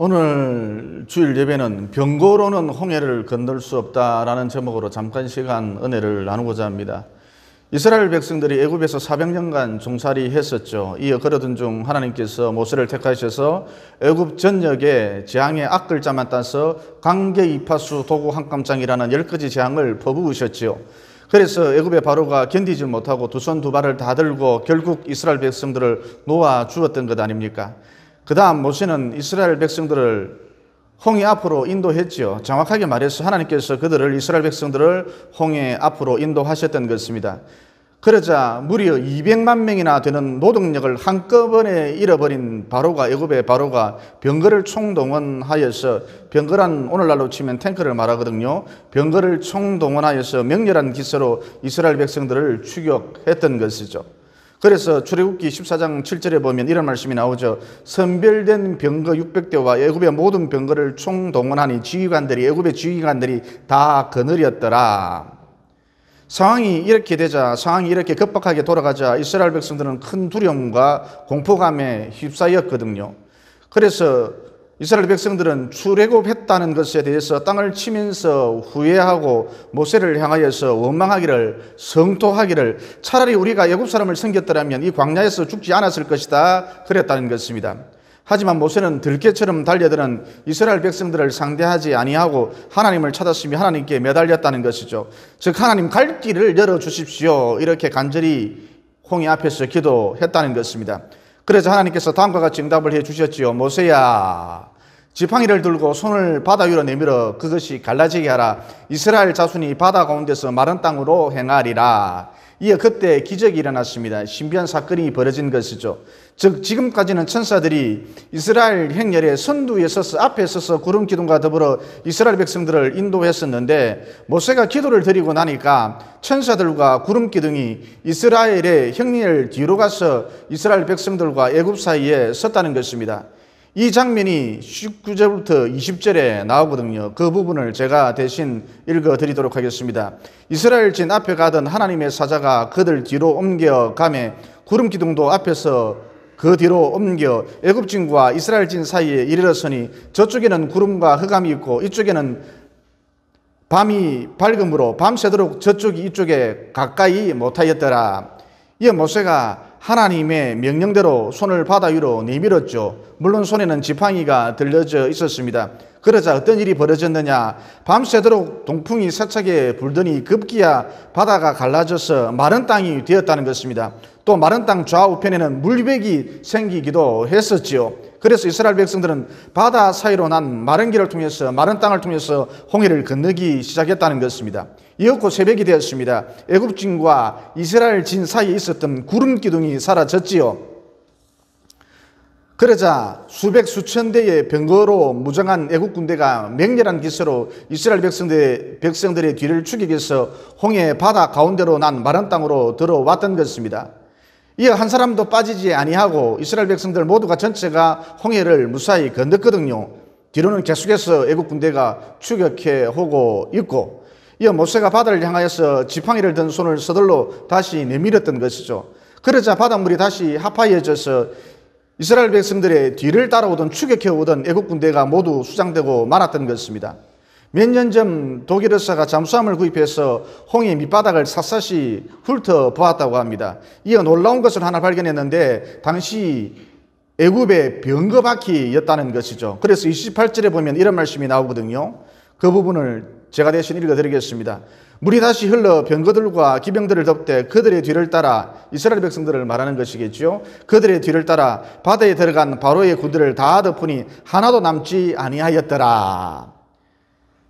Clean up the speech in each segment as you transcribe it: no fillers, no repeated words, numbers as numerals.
오늘 주일 예배는 병거로는 홍해를 건널 수 없다라는 제목으로 잠깐 시간 은혜를 나누고자 합니다. 이스라엘 백성들이 애굽에서 400년간 종살이 했었죠. 이어 그러던 중 하나님께서 모세를 택하셔서 애굽 전역에 재앙의 악글자만 따서 강계 이파수 도구 한깜장이라는 10가지 재앙을 퍼부으셨지요. 그래서 애굽의 바로가 견디지 못하고 두 손 두 발을 다 들고 결국 이스라엘 백성들을 놓아 주었던 것 아닙니까? 그 다음 모세는 이스라엘 백성들을 홍해 앞으로 인도했지요. 정확하게 말해서 하나님께서 그들을 이스라엘 백성들을 홍해 앞으로 인도하셨던 것입니다. 그러자 무려 200만 명이나 되는 노동력을 한꺼번에 잃어버린 바로가, 애굽의 바로가 병거를 총동원하여서, 병거란 오늘날로 치면 탱크를 말하거든요. 병거를 총동원하여서 맹렬한 기세로 이스라엘 백성들을 추격했던 것이죠. 그래서 출애굽기 14장 7절에 보면 이런 말씀이 나오죠. 선별된 병거 600대와 애굽의 모든 병거를 총동원하니 지휘관들이, 애굽의 지휘관들이 다 거느렸더라. 상황이 이렇게 되자, 상황이 이렇게 급박하게 돌아가자 이스라엘 백성들은 큰 두려움과 공포감에 휩싸였거든요. 그래서 이스라엘 백성들은 출애굽했다는 것에 대해서 땅을 치면서 후회하고 모세를 향하여서 원망하기를, 성토하기를, 차라리 우리가 애굽 사람을 섬겼더라면 이 광야에서 죽지 않았을 것이다, 그랬다는 것입니다. 하지만 모세는 들개처럼 달려드는 이스라엘 백성들을 상대하지 아니하고 하나님을 찾았으며 하나님께 매달렸다는 것이죠. 즉 하나님 갈 길을 열어주십시오, 이렇게 간절히 홍해 앞에서 기도했다는 것입니다. 그래서 하나님께서 다음과 같이 응답을 해주셨지요. 모세야, 지팡이를 들고 손을 바다 위로 내밀어 그것이 갈라지게 하라. 이스라엘 자손이 바다 가운데서 마른 땅으로 행하리라. 이어 그때 기적이 일어났습니다. 신비한 사건이 벌어진 것이죠. 즉 지금까지는 천사들이 이스라엘 행렬의 선두에 서서, 앞에 서서 구름 기둥과 더불어 이스라엘 백성들을 인도했었는데, 모세가 기도를 드리고 나니까 천사들과 구름 기둥이 이스라엘의 행렬 뒤로 가서 이스라엘 백성들과 애굽 사이에 섰다는 것입니다. 이 장면이 19절부터 20절에 나오거든요. 그 부분을 제가 대신 읽어드리도록 하겠습니다. 이스라엘 진 앞에 가던 하나님의 사자가 그들 뒤로 옮겨가매 구름 기둥도 앞에서 그 뒤로 옮겨 애굽 진과 이스라엘 진 사이에 이르렀으니 저쪽에는 구름과 흑암이 있고 이쪽에는 밤이 밝음으로 밤새도록 저쪽이 이쪽에 가까이 못하였더라. 이어 모세가 하나님의 명령대로 손을 바다 위로 내밀었죠. 물론 손에는 지팡이가 들려져 있었습니다. 그러자 어떤 일이 벌어졌느냐, 밤새도록 동풍이 세차게 불더니 급기야 바다가 갈라져서 마른 땅이 되었다는 것입니다. 또 마른 땅 좌우편에는 물백이 생기기도 했었지요. 그래서 이스라엘 백성들은 바다 사이로 난 마른 길을 통해서, 마른 땅을 통해서 홍해를 건너기 시작했다는 것입니다. 이윽고 새벽이 되었습니다. 애굽 진과 이스라엘 진 사이에 있었던 구름 기둥이 사라졌지요. 그러자 수백 수천 대의 병거로 무장한 애굽 군대가 맹렬한 기세로 이스라엘 백성들의 뒤를 추격해서 홍해 바다 가운데로 난 마른 땅으로 들어왔던 것입니다. 이어 한 사람도 빠지지 아니하고 이스라엘 백성들 모두가 전체가 홍해를 무사히 건넜거든요. 뒤로는 계속해서 애굽 군대가 추격해 오고 있고, 이어 모세가 바다를 향하여서 지팡이를 든 손을 서둘러 다시 내밀었던 것이죠. 그러자 바닷물이 다시 하파해져서 이스라엘 백성들의 뒤를 따라오던, 추격해 오던 애굽 군대가 모두 수장되고 말았던 것입니다. 몇 년 전 독일 의사가 잠수함을 구입해서 홍해 밑바닥을 샅샅이 훑어보았다고 합니다. 이어 놀라운 것을 하나 발견했는데 당시 애굽의 병거바퀴였다는 것이죠. 그래서 28절에 보면 이런 말씀이 나오거든요. 그 부분을 제가 대신 읽어드리겠습니다. 물이 다시 흘러 병거들과 기병들을 덮되 그들의 뒤를 따라, 이스라엘 백성들을 말하는 것이겠죠. 그들의 뒤를 따라 바다에 들어간 바로의 구들을 다 덮으니 하나도 남지 아니하였더라.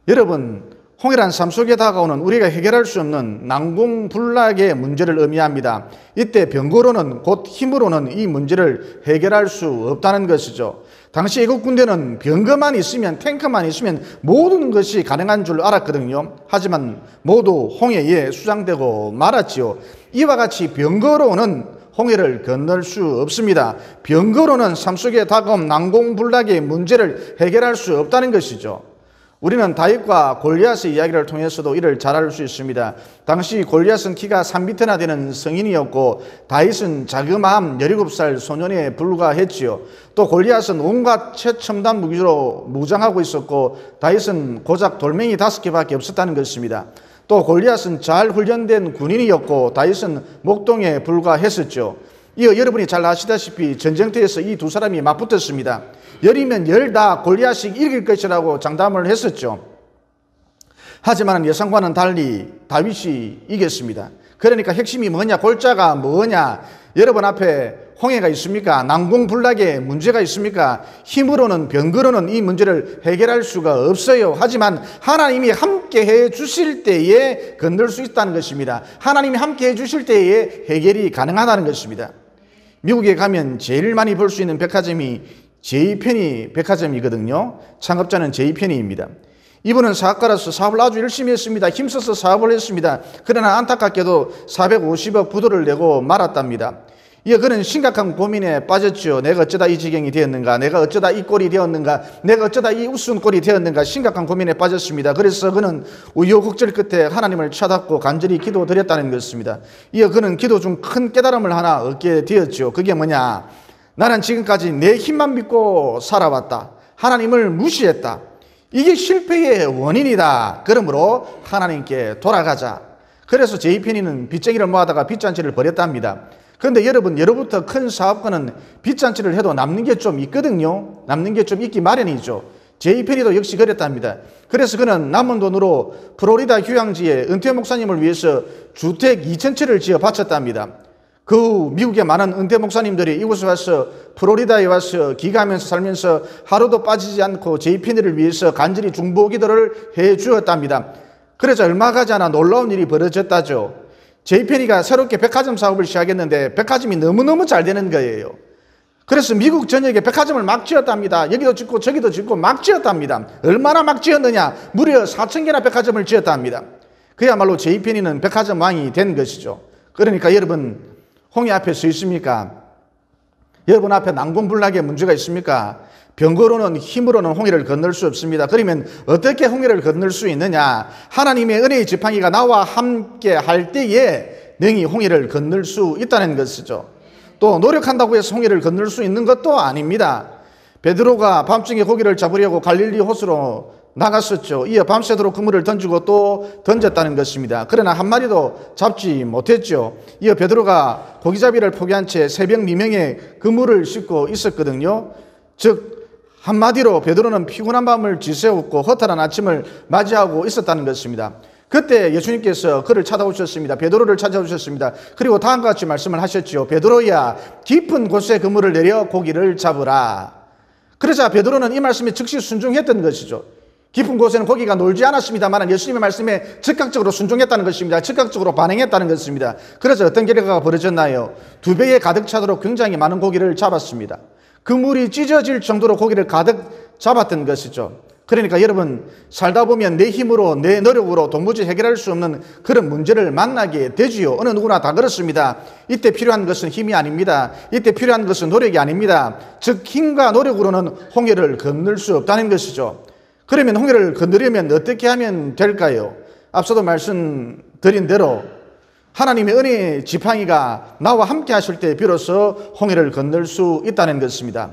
여러분, 홍해란 삶 속에 다가오는 우리가 해결할 수 없는 난공불락의 문제를 의미합니다. 이때 병거로는, 곧 힘으로는 이 문제를 해결할 수 없다는 것이죠. 당시 애국 군대는 병거만 있으면, 탱크만 있으면 모든 것이 가능한 줄 알았거든요. 하지만 모두 홍해에 수장되고 말았지요. 이와 같이 병거로는 홍해를 건널 수 없습니다. 병거로는 삶 속에 다가온 난공불락의 문제를 해결할 수 없다는 것이죠. 우리는 다윗과 골리앗의 이야기를 통해서도 이를 잘 알 수 있습니다. 당시 골리앗은 키가 3미터나 되는 성인이었고 다윗은 자그마한 17살 소년에 불과했지요. 또 골리앗은 온갖 최첨단 무기로 무장하고 있었고 다윗은 고작 돌멩이 5개밖에 없었다는 것입니다. 또 골리앗은 잘 훈련된 군인이었고 다윗은 목동에 불과했었죠. 이어 여러분이 잘 아시다시피 전쟁터에서 이 두 사람이 맞붙었습니다. 열이면 열 다 골리앗이 이길 것이라고 장담을 했었죠. 하지만 예상과는 달리 다윗이 이겼습니다. 그러니까 핵심이 뭐냐, 골자가 뭐냐, 여러분 앞에 홍해가 있습니까? 난공불락의 문제가 있습니까? 힘으로는 병거로는 이 문제를 해결할 수가 없어요. 하지만 하나님이 함께 해 주실 때에 건널 수 있다는 것입니다. 하나님이 함께 해 주실 때에 해결이 가능하다는 것입니다. 미국에 가면 제일 많이 볼 수 있는 백화점이 제이페니 백화점이거든요. 창업자는 제이페니입니다. 이분은 사업가로서 사업을 아주 열심히 했습니다. 힘써서 사업을 했습니다. 그러나 안타깝게도 450억 부도를 내고 말았답니다. 이어 그는 심각한 고민에 빠졌죠. 내가 어쩌다 이 지경이 되었는가, 내가 어쩌다 이 꼴이 되었는가, 내가 어쩌다 이 우스운 꼴이 되었는가, 심각한 고민에 빠졌습니다. 그래서 그는 우여곡절 끝에 하나님을 찾았고 간절히 기도드렸다는 것입니다. 이어 그는 기도 중 큰 깨달음을 하나 얻게 되었죠. 그게 뭐냐, 나는 지금까지 내 힘만 믿고 살아왔다. 하나님을 무시했다. 이게 실패의 원인이다. 그러므로 하나님께 돌아가자. 그래서 제이페니는 빚쟁이를 모아다가 빚잔치를 벌였답니다. 그런데 여러분, 예로부터 큰 사업가는 빚잔치를 해도 남는 게 좀 있거든요. 남는 게 좀 있기 마련이죠. 제이페니도 역시 그랬답니다. 그래서 그는 남은 돈으로 플로리다 휴양지에 은퇴 목사님을 위해서 주택 2,000채를 지어 바쳤답니다. 그 후 미국의 많은 은퇴 목사님들이 이곳에 와서 플로리다에 와서 기가하면서 살면서 하루도 빠지지 않고 제이페니를 위해서 간절히 중보 기도를 해 주었답니다. 그래서 얼마 가지 않아 놀라운 일이 벌어졌다죠. 제이페니가 새롭게 백화점 사업을 시작했는데 백화점이 너무너무 잘 되는 거예요. 그래서 미국 전역에 백화점을 막 지었답니다. 여기도 짓고 저기도 짓고 막 지었답니다. 얼마나 막 지었느냐, 무려 4,000개나 백화점을 지었답니다. 그야말로 제이페니는 백화점 왕이 된 것이죠. 그러니까 여러분, 홍해 앞에 서 있습니까? 여러분 앞에 난공불락의 문제가 있습니까? 병거로는 힘으로는 홍해를 건널 수 없습니다. 그러면 어떻게 홍해를 건널 수 있느냐? 하나님의 은혜의 지팡이가 나와 함께 할 때에 능히 홍해를 건널 수 있다는 것이죠. 또 노력한다고 해서 홍해를 건널 수 있는 것도 아닙니다. 베드로가 밤중에 고기를 잡으려고 갈릴리 호수로 나갔었죠. 이어 밤새도록 그물을 던지고 또 던졌다는 것입니다. 그러나 한 마리도 잡지 못했죠. 이어 베드로가 고기잡이를 포기한 채 새벽 미명에 그물을 싣고 있었거든요. 즉 한마디로 베드로는 피곤한 밤을 지새웠고 허탈한 아침을 맞이하고 있었다는 것입니다. 그때 예수님께서 그를 찾아오셨습니다. 베드로를 찾아오셨습니다. 그리고 다음과 같이 말씀을 하셨지요. 베드로야, 깊은 곳에 그물을 내려 고기를 잡으라. 그러자 베드로는 이 말씀에 즉시 순종했던 것이죠. 깊은 곳에는 고기가 놀지 않았습니다만 예수님의 말씀에 즉각적으로 순종했다는 것입니다. 즉각적으로 반응했다는 것입니다. 그래서 어떤 결과가 벌어졌나요? 2배에 가득 차도록 굉장히 많은 고기를 잡았습니다. 그물이 찢어질 정도로 고기를 가득 잡았던 것이죠. 그러니까 여러분, 살다 보면 내 힘으로 내 노력으로 도무지 해결할 수 없는 그런 문제를 만나게 되지요. 어느 누구나 다 그렇습니다. 이때 필요한 것은 힘이 아닙니다. 이때 필요한 것은 노력이 아닙니다. 즉 힘과 노력으로는 홍해를 건널 수 없다는 것이죠. 그러면 홍해를 건너려면 어떻게 하면 될까요? 앞서도 말씀드린 대로 하나님의 은혜의 지팡이가 나와 함께 하실 때 비로소 홍해를 건널 수 있다는 것입니다.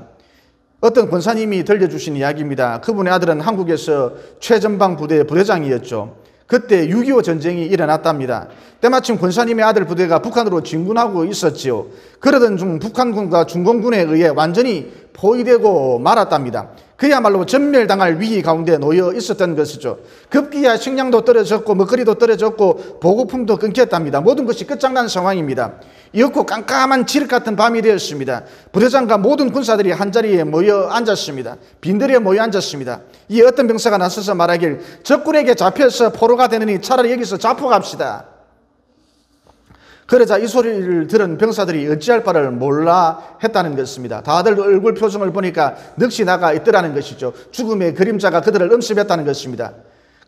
어떤 권사님이 들려주신 이야기입니다. 그분의 아들은 한국에서 최전방 부대 부대장이었죠. 그때 6.25 전쟁이 일어났답니다. 때마침 권사님의 아들 부대가 북한으로 진군하고 있었지요. 그러던 중 북한군과 중공군에 의해 완전히 포위되고 말았답니다. 그야말로 전멸당할 위기 가운데 놓여 있었던 것이죠. 급기야 식량도 떨어졌고 먹거리도 떨어졌고 보급품도 끊겼답니다. 모든 것이 끝장난 상황입니다. 이윽고 깜깜한 칠흑 같은 밤이 되었습니다. 부대장과 모든 군사들이 한자리에 모여 앉았습니다. 빈들에 모여 앉았습니다. 이 어떤 병사가 나서서 말하길, 적군에게 잡혀서 포로가 되느니 차라리 여기서 자포갑시다. 그러자 이 소리를 들은 병사들이 어찌할 바를 몰라 했다는 것입니다. 다들 얼굴 표정을 보니까 넋이 나가 있더라는 것이죠. 죽음의 그림자가 그들을 음습했다는 것입니다.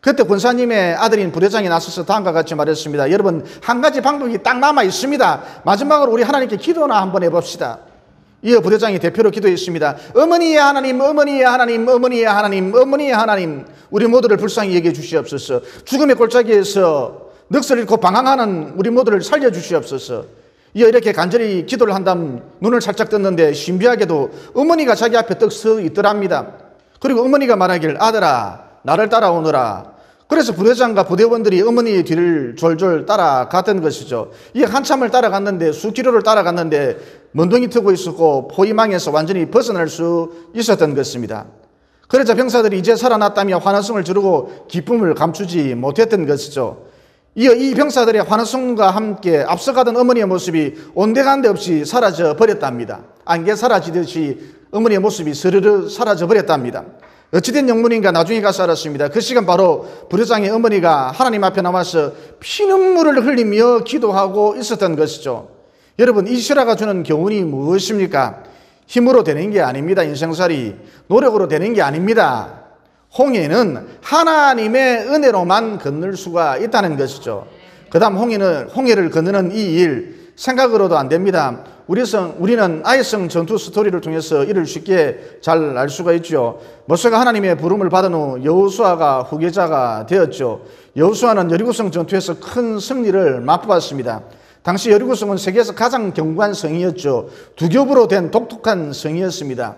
그때 권사님의 아들인 부대장이 나서서 다음과 같이 말했습니다. 여러분, 한 가지 방법이 딱 남아 있습니다. 마지막으로 우리 하나님께 기도나 한번 해봅시다. 이어 부대장이 대표로 기도했습니다. 어머니의 하나님, 어머니의 하나님, 어머니의 하나님, 어머니의 하나님, 우리 모두를 불쌍히 여겨 주시옵소서. 죽음의 골짜기에서 넋을 잃고 방황하는 우리 모두를 살려주시옵소서. 이어 이렇게 간절히 기도를 한 다음 눈을 살짝 떴는데 신비하게도 어머니가 자기 앞에 떡 서 있더랍니다. 그리고 어머니가 말하길 아들아 나를 따라오너라. 그래서 부대장과 부대원들이 어머니의 뒤를 졸졸 따라갔던 것이죠. 이 한참을 따라갔는데 수키로를 따라갔는데 먼동이 트고 있었고 포위망에서 완전히 벗어날 수 있었던 것입니다. 그러자 병사들이 이제 살아났다며 환호성을 지르고 기쁨을 감추지 못했던 것이죠. 이어 이 병사들의 환호성과 함께 앞서가던 어머니의 모습이 온데간데 없이 사라져 버렸답니다. 안개 사라지듯이 어머니의 모습이 스르르 사라져 버렸답니다. 어찌된 영문인가 나중에 가서 알았습니다. 그 시간 바로 부대장의 어머니가 하나님 앞에 나와서 피눈물을 흘리며 기도하고 있었던 것이죠. 여러분, 이 실화가 주는 교훈이 무엇입니까? 힘으로 되는 게 아닙니다. 인생살이 노력으로 되는 게 아닙니다. 홍해는 하나님의 은혜로만 건널 수가 있다는 것이죠. 그 다음 홍해를 건너는 이 일 생각으로도 안 됩니다. 우리는 아이성 전투 스토리를 통해서 이를 쉽게 잘 알 수가 있죠. 모세가 하나님의 부름을 받은 후 여호수아가 후계자가 되었죠. 여호수아는 여리고성 전투에서 큰 승리를 맛보았습니다. 당시 여리고성은 세계에서 가장 견고한 성이었죠. 두 겹으로 된 독특한 성이었습니다.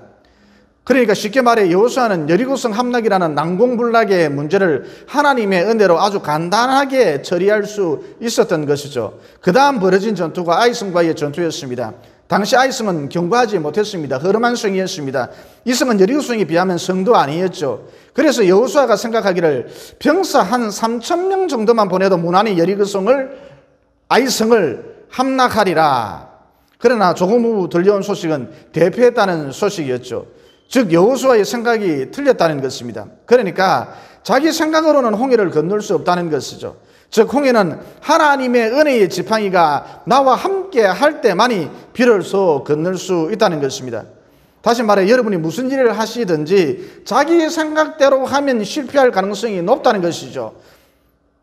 그러니까 쉽게 말해 여호수아는 여리고성 함락이라는 난공불락의 문제를 하나님의 은혜로 아주 간단하게 처리할 수 있었던 것이죠. 그 다음 벌어진 전투가 아이성과의 전투였습니다. 당시 아이성은 견고하지 못했습니다. 허름한 성이었습니다. 이 성은 여리고성에 비하면 성도 아니었죠. 그래서 여호수아가 생각하기를 병사 한 3,000명 정도만 보내도 무난히 아이성을 함락하리라. 그러나 조금 후 들려온 소식은 대패했다는 소식이었죠. 즉 여호수아의 생각이 틀렸다는 것입니다. 그러니까 자기 생각으로는 홍해를 건널 수 없다는 것이죠. 즉 홍해는 하나님의 은혜의 지팡이가 나와 함께 할 때만이 비로소 건널 수 있다는 것입니다. 다시 말해 여러분이 무슨 일을 하시든지 자기 생각대로 하면 실패할 가능성이 높다는 것이죠.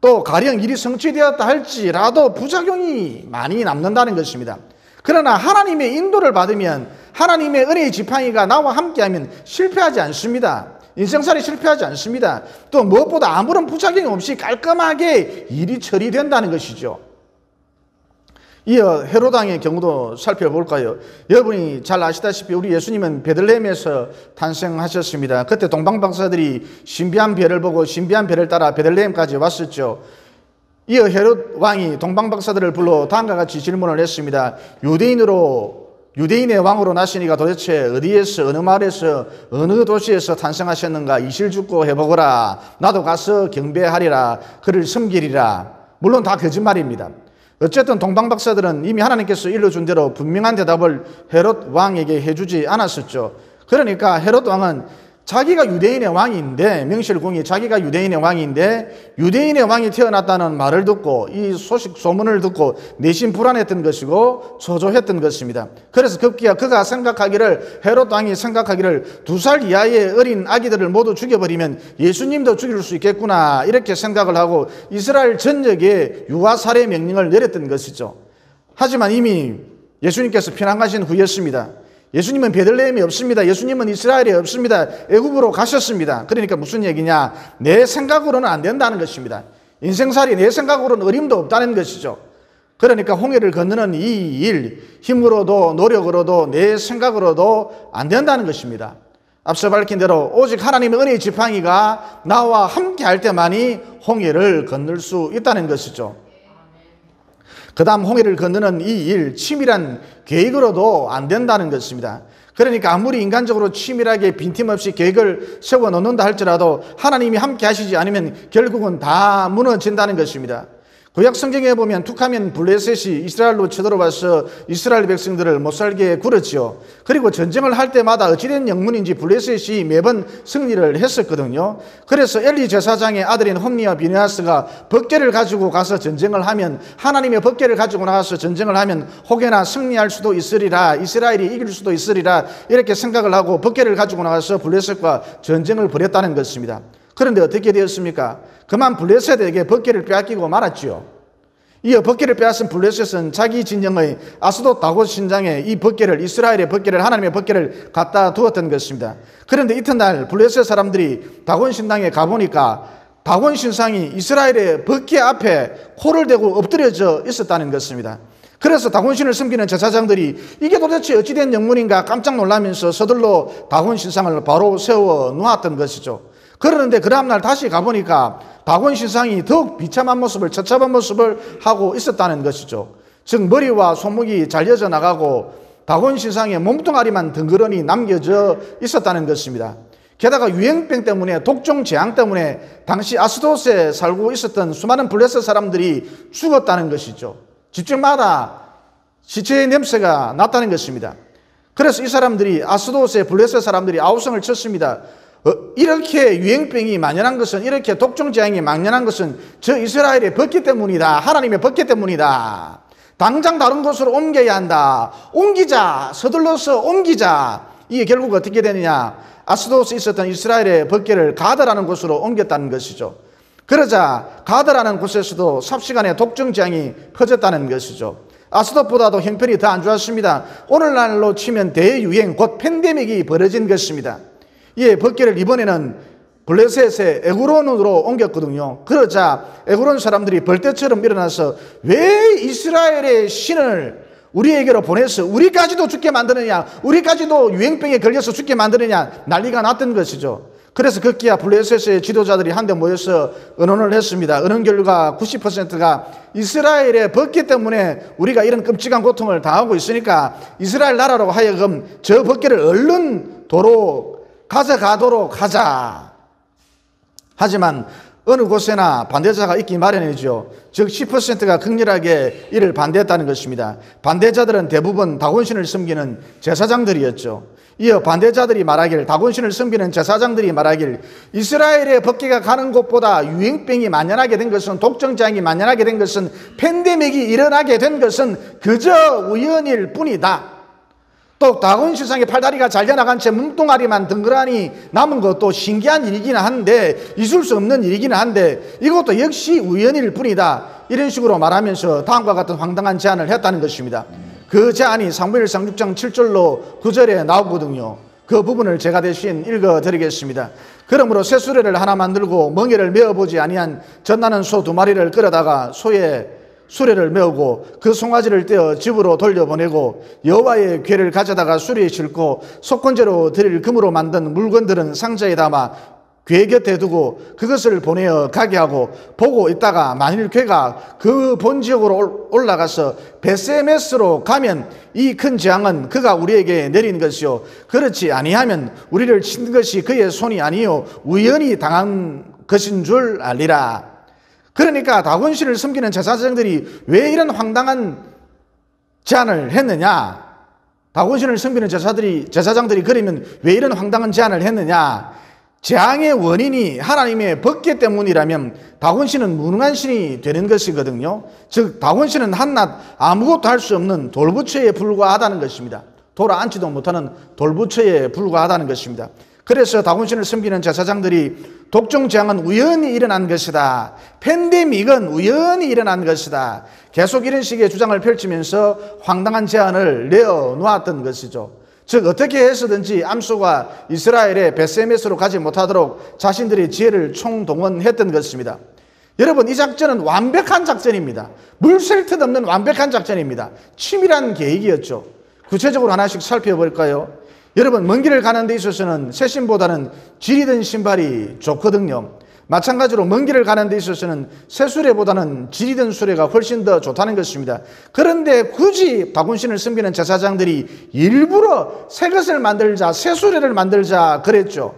또 가령 일이 성취되었다 할지라도 부작용이 많이 남는다는 것입니다. 그러나 하나님의 인도를 받으면 하나님의 은혜의 지팡이가 나와 함께하면 실패하지 않습니다. 인생살이 실패하지 않습니다. 또 무엇보다 아무런 부작용 없이 깔끔하게 일이 처리된다는 것이죠. 이어 헤롯 왕의 경우도 살펴볼까요? 여러분이 잘 아시다시피 우리 예수님은 베들레헴에서 탄생하셨습니다. 그때 동방박사들이 신비한 별을 보고 신비한 별을 따라 베들레헴까지 왔었죠. 이어 헤롯 왕이 동방박사들을 불러 다음과 같이 질문을 했습니다. 유대인의 왕으로 나시니가 도대체 어디에서 어느 마을에서 어느 도시에서 탄생하셨는가 이실죽고 해보거라. 나도 가서 경배하리라. 그를 섬기리라. 물론 다 거짓말입니다. 어쨌든 동방박사들은 이미 하나님께서 일러준 대로 분명한 대답을 헤롯 왕에게 해주지 않았었죠. 그러니까 헤롯 왕은 자기가 유대인의 왕인데, 명실공히 자기가 유대인의 왕인데 유대인의 왕이 태어났다는 말을 듣고 이 소문을 듣고 내심 불안했던 것이고 초조했던 것입니다. 그래서 급기야 그가 생각하기를, 헤롯 왕이 생각하기를 2살 이하의 어린 아기들을 모두 죽여버리면 예수님도 죽일 수 있겠구나, 이렇게 생각을 하고 이스라엘 전역에 유아 살해 명령을 내렸던 것이죠. 하지만 이미 예수님께서 피난 가신 후였습니다. 예수님은 베들레헴이 없습니다. 예수님은 이스라엘에 없습니다. 애굽으로 가셨습니다. 그러니까 무슨 얘기냐? 내 생각으로는 안 된다는 것입니다. 인생살이 내 생각으로는 어림도 없다는 것이죠. 그러니까 홍해를 건너는 이 일, 힘으로도 노력으로도 내 생각으로도 안 된다는 것입니다. 앞서 밝힌 대로 오직 하나님의 은혜의 지팡이가 나와 함께 할 때만이 홍해를 건널 수 있다는 것이죠. 그 다음 홍해를 건너는 이 일, 치밀한 계획으로도 안 된다는 것입니다. 그러니까 아무리 인간적으로 치밀하게 빈틈없이 계획을 세워놓는다 할지라도 하나님이 함께 하시지 않으면 결국은 다 무너진다는 것입니다. 구약 성경에 보면 툭하면 블레셋이 이스라엘로 쳐들어와서 이스라엘 백성들을 못살게 굴었지요. 그리고 전쟁을 할 때마다 어찌된 영문인지 블레셋이 매번 승리를 했었거든요. 그래서 엘리 제사장의 아들인 홈니와 비느하스가 법궤를 가지고 가서 전쟁을 하면, 하나님의 법궤를 가지고 나가서 전쟁을 하면 혹여나 승리할 수도 있으리라, 이스라엘이 이길 수도 있으리라, 이렇게 생각을 하고 법궤를 가지고 나가서 블레셋과 전쟁을 벌였다는 것입니다. 그런데 어떻게 되었습니까? 그만 블레셋에게 법궤를 빼앗기고 말았지요. 이어 법궤를 빼앗은 블레셋은 자기 진영의 아스돗 다곤 신장에 이 법궤를, 이스라엘의 법궤를, 하나님의 법궤를 갖다 두었던 것입니다. 그런데 이튿날 블레셋 사람들이 다곤 신당에 가보니까 다곤 신상이 이스라엘의 법궤 앞에 코를 대고 엎드려져 있었다는 것입니다. 그래서 다곤신을 섬기는 제사장들이 이게 도대체 어찌된 영문인가 깜짝 놀라면서 서둘러 다곤 신상을 바로 세워 놓았던 것이죠. 그러는데 그 다음날 다시 가보니까 다곤 신상이 더욱 비참한 모습을, 처참한 모습을 하고 있었다는 것이죠. 즉 머리와 손목이 잘려져 나가고 다곤 신상의 몸뚱아리만 덩그러니 남겨져 있었다는 것입니다. 게다가 유행병 때문에, 독종 재앙 때문에 당시 아스돗에 살고 있었던 수많은 블레셋 사람들이 죽었다는 것이죠. 집집마다 시체의 냄새가 났다는 것입니다. 그래서 이 사람들이, 아스돗의 블레셋 사람들이 아우성을 쳤습니다. 이렇게 유행병이 만연한 것은, 이렇게 독종재앙이 만연한 것은 저 이스라엘의 법궤 때문이다. 하나님의 법궤 때문이다. 당장 다른 곳으로 옮겨야 한다. 옮기자. 서둘러서 옮기자. 이게 결국 어떻게 되느냐. 아스돗에 있었던 이스라엘의 법궤를 가드라는 곳으로 옮겼다는 것이죠. 그러자 가드라는 곳에서도 삽시간에 독종재앙이 퍼졌다는 것이죠. 아스돗보다도 형편이 더 안 좋았습니다. 오늘날로 치면 대유행, 곧 팬데믹이 벌어진 것입니다. 이 법궤를 이번에는 블레셋의 에그론으로 옮겼거든요. 그러자 에그론 사람들이 벌떼처럼 일어나서 왜 이스라엘의 신을 우리에게로 보내서 우리까지도 죽게 만드느냐, 우리까지도 유행병에 걸려서 죽게 만드느냐 난리가 났던 것이죠. 그래서 급기야 블레셋의 지도자들이 한데 모여서 의논을 했습니다. 의논 결과 90%가 이스라엘의 법궤 때문에 우리가 이런 끔찍한 고통을 당하고 있으니까 이스라엘 나라로 하여금 저 법궤를 얼른 도로 가져가도록 하자. 하지만 어느 곳에나 반대자가 있기 마련이죠. 즉 10%가 극렬하게 이를 반대했다는 것입니다. 반대자들은 대부분 다곤신을 섬기는 제사장들이었죠. 이어 반대자들이 말하길, 다곤신을 섬기는 제사장들이 말하길, 이스라엘의 법궤가 가는 곳보다 유행병이 만연하게 된 것은, 독종재앙이 만연하게 된 것은, 팬데믹이 일어나게 된 것은 그저 우연일 뿐이다. 또 다곤 신상의 팔다리가 잘려나간 채 몸뚱아리만 덩그러니 남은 것도 신기한 일이긴 한데, 있을 수 없는 일이긴 한데 이것도 역시 우연일 뿐이다. 이런 식으로 말하면서 다음과 같은 황당한 제안을 했다는 것입니다. 그 제안이 사무엘상 6장 7절로 9절에 나오거든요. 그 부분을 제가 대신 읽어드리겠습니다. 그러므로 새 수레를 하나 만들고 멍에를 메어보지 아니한 젖나는 소 2마리를 끌어다가 소에 수레를 메우고 그 송아지를 떼어 집으로 돌려보내고 여호와의 궤를 가져다가 수레에 싣고 속건제로 드릴 금으로 만든 물건들은 상자에 담아 궤 곁에 두고 그것을 보내어 가게 하고, 보고 있다가 만일 궤가 그 본 지역으로 올라가서 베세메스로 가면 이 큰 재앙은 그가 우리에게 내린 것이요, 그렇지 아니하면 우리를 친 것이 그의 손이 아니요 우연히 당한 것인 줄 알리라. 그러니까 다곤신을 섬기는 제사장들이 왜 이런 황당한 제안을 했느냐, 다곤신을 섬기는 제사장들이 그러면 왜 이런 황당한 제안을 했느냐, 재앙의 원인이 하나님의 법궤 때문이라면 다곤신은 무능한 신이 되는 것이거든요. 즉 다곤신은 한낱 아무것도 할 수 없는 돌부처에 불과하다는 것입니다. 돌아앉지도 못하는 돌부처에 불과하다는 것입니다. 그래서 다곤신을 섬기는 제사장들이 독종재앙은 우연히 일어난 것이다, 팬데믹은 우연히 일어난 것이다, 계속 이런 식의 주장을 펼치면서 황당한 제안을 내어놓았던 것이죠. 즉 어떻게 해서든지 암소가 이스라엘의 베세메스로 가지 못하도록 자신들의 지혜를 총동원했던 것입니다. 여러분, 이 작전은 완벽한 작전입니다. 물 셀 듯 없는 완벽한 작전입니다. 치밀한 계획이었죠. 구체적으로 하나씩 살펴볼까요? 여러분, 먼 길을 가는 데 있어서는 새 신보다는 질이 든 신발이 좋거든요. 마찬가지로 먼 길을 가는 데 있어서는 새 수레보다는 질이 든 수레가 훨씬 더 좋다는 것입니다. 그런데 굳이 다곤신을 섬기는 제사장들이 일부러 새 것을 만들자, 새 수레를 만들자 그랬죠.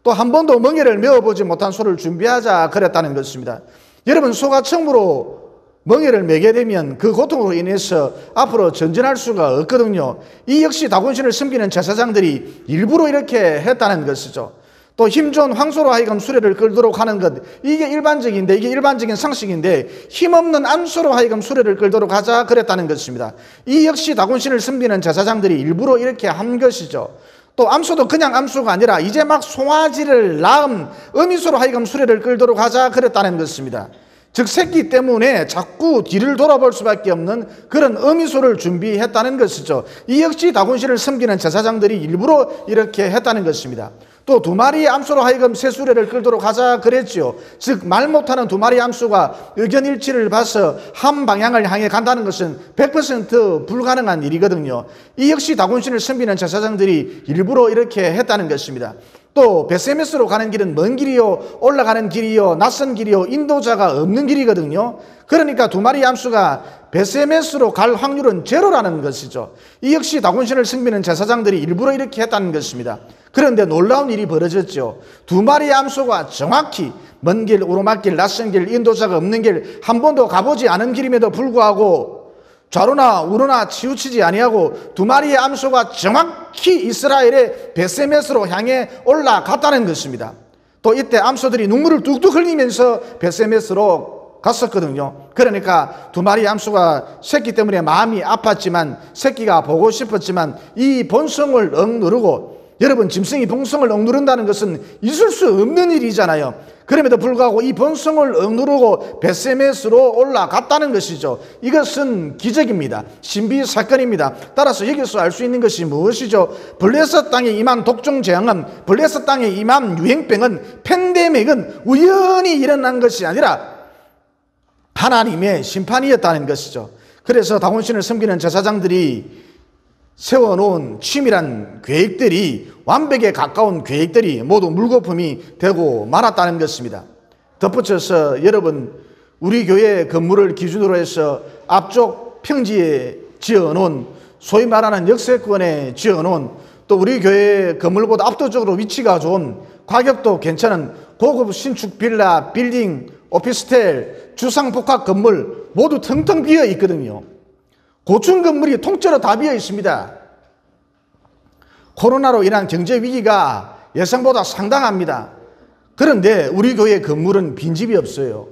또 한 번도 멍에를 메어보지 못한 소를 준비하자 그랬다는 것입니다. 여러분, 소가 처음으로 멍에를 매게 되면 그 고통으로 인해서 앞으로 전진할 수가 없거든요. 이 역시 다곤신을 섬기는 제사장들이 일부러 이렇게 했다는 것이죠. 또 힘 좋은 황소로 하여금 수레를 끌도록 하는 것, 이게 일반적인 상식인데 힘없는 암소로 하여금 수레를 끌도록 하자 그랬다는 것입니다. 이 역시 다곤신을 섬기는 제사장들이 일부러 이렇게 한 것이죠. 또 암소도 그냥 암소가 아니라 이제 막 송아지를 낳은 어미소로 하여금 수레를 끌도록 하자 그랬다는 것입니다. 즉 새끼 때문에 자꾸 뒤를 돌아볼 수밖에 없는 그런 어미소를 준비했다는 것이죠. 이 역시 다곤신을 섬기는 제사장들이 일부러 이렇게 했다는 것입니다. 또 두 마리의 암소로 하여금 새 수레를 끌도록 하자 그랬지요. 즉 말 못하는 두 마리의 암소가 의견 일치를 봐서 한 방향을 향해 간다는 것은 100% 불가능한 일이거든요. 이 역시 다곤신을 섬기는 제사장들이 일부러 이렇게 했다는 것입니다. 또 베세메스로 가는 길은 먼 길이요, 올라가는 길이요, 낯선 길이요, 인도자가 없는 길이거든요. 그러니까 두 마리 암수가 베세메스로 갈 확률은 제로라는 것이죠. 이 역시 다곤신을 섬기는 제사장들이 일부러 이렇게 했다는 것입니다. 그런데 놀라운 일이 벌어졌죠. 두 마리 암수가 정확히 먼 길, 오르막길, 낯선 길, 인도자가 없는 길, 한 번도 가보지 않은 길임에도 불구하고 좌로나 우로나 치우치지 아니하고 두 마리의 암소가 정확히 이스라엘의 베세메스로 향해 올라갔다는 것입니다. 또 이때 암소들이 눈물을 뚝뚝 흘리면서 베세메스로 갔었거든요. 그러니까 두 마리의 암소가 새끼 때문에 마음이 아팠지만, 새끼가 보고 싶었지만 이 본성을 억누르고, 여러분 짐승이 본성을 억누른다는 것은 있을 수 없는 일이잖아요. 그럼에도 불구하고 이 본성을 억누르고 베세메스로 올라갔다는 것이죠. 이것은 기적입니다. 신비 사건입니다. 따라서 여기서 알 수 있는 것이 무엇이죠? 블레셋 땅에 임한 독종 재앙은, 블레셋 땅에 임한 유행병은, 팬데믹은 우연히 일어난 것이 아니라 하나님의 심판이었다는 것이죠. 그래서 다곤신을 섬기는 제사장들이 세워놓은 치밀한 계획들이, 완벽에 가까운 계획들이 모두 물거품이 되고 말았다는 것입니다. 덧붙여서 여러분, 우리 교회 건물을 기준으로 해서 앞쪽 평지에 지어놓은, 소위 말하는 역세권에 지어놓은, 또 우리 교회 건물보다 압도적으로 위치가 좋은, 가격도 괜찮은 고급 신축 빌라, 빌딩, 오피스텔, 주상복합 건물 모두 텅텅 비어 있거든요. 고층 건물이 통째로 다 비어 있습니다. 코로나로 인한 경제 위기가 예상보다 상당합니다. 그런데 우리 교회 건물은 빈집이 없어요.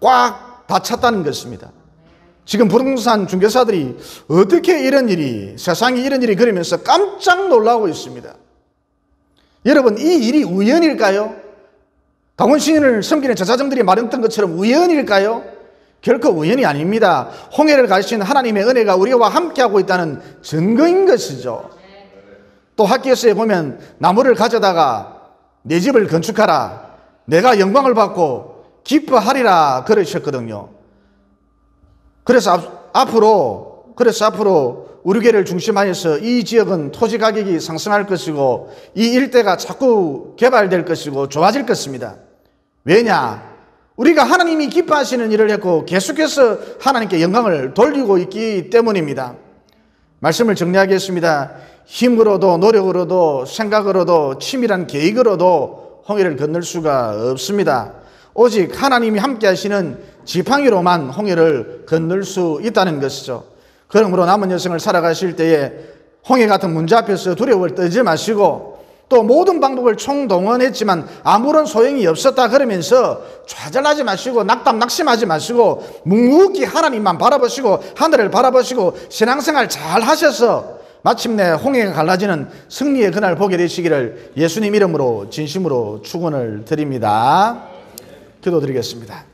꽉 다 찼다는 것입니다. 지금 부동산 중개사들이 어떻게 이런 일이, 세상에 이런 일이, 그러면서 깜짝 놀라고 있습니다. 여러분, 이 일이 우연일까요? 다곤신을 섬기는 제사장들이 말했던 것처럼 우연일까요? 결코 우연이 아닙니다. 홍해를 가신 하나님의 은혜가 우리와 함께하고 있다는 증거인 것이죠. 또 학교에서 보면 나무를 가져다가 내 집을 건축하라, 내가 영광을 받고 기뻐하리라 그러셨거든요. 그래서 앞으로 우리 교회를 중심하여서 이 지역은 토지 가격이 상승할 것이고 이 일대가 자꾸 개발될 것이고 좋아질 것입니다. 왜냐? 우리가 하나님이 기뻐하시는 일을 했고 계속해서 하나님께 영광을 돌리고 있기 때문입니다. 말씀을 정리하겠습니다. 힘으로도 노력으로도 생각으로도 치밀한 계획으로도 홍해를 건널 수가 없습니다. 오직 하나님이 함께 하시는 지팡이로만 홍해를 건널 수 있다는 것이죠. 그러므로 남은 여생을 살아가실 때에 홍해 같은 문제 앞에서 두려움을 떨지 마시고, 또 모든 방법을 총동원했지만 아무런 소용이 없었다 그러면서 좌절하지 마시고 낙심하지 마시고 묵묵히 하나님만 바라보시고 하늘을 바라보시고 신앙생활 잘 하셔서 마침내 홍해가 갈라지는 승리의 그날 보게 되시기를 예수님 이름으로 진심으로 축원을 드립니다. 기도드리겠습니다.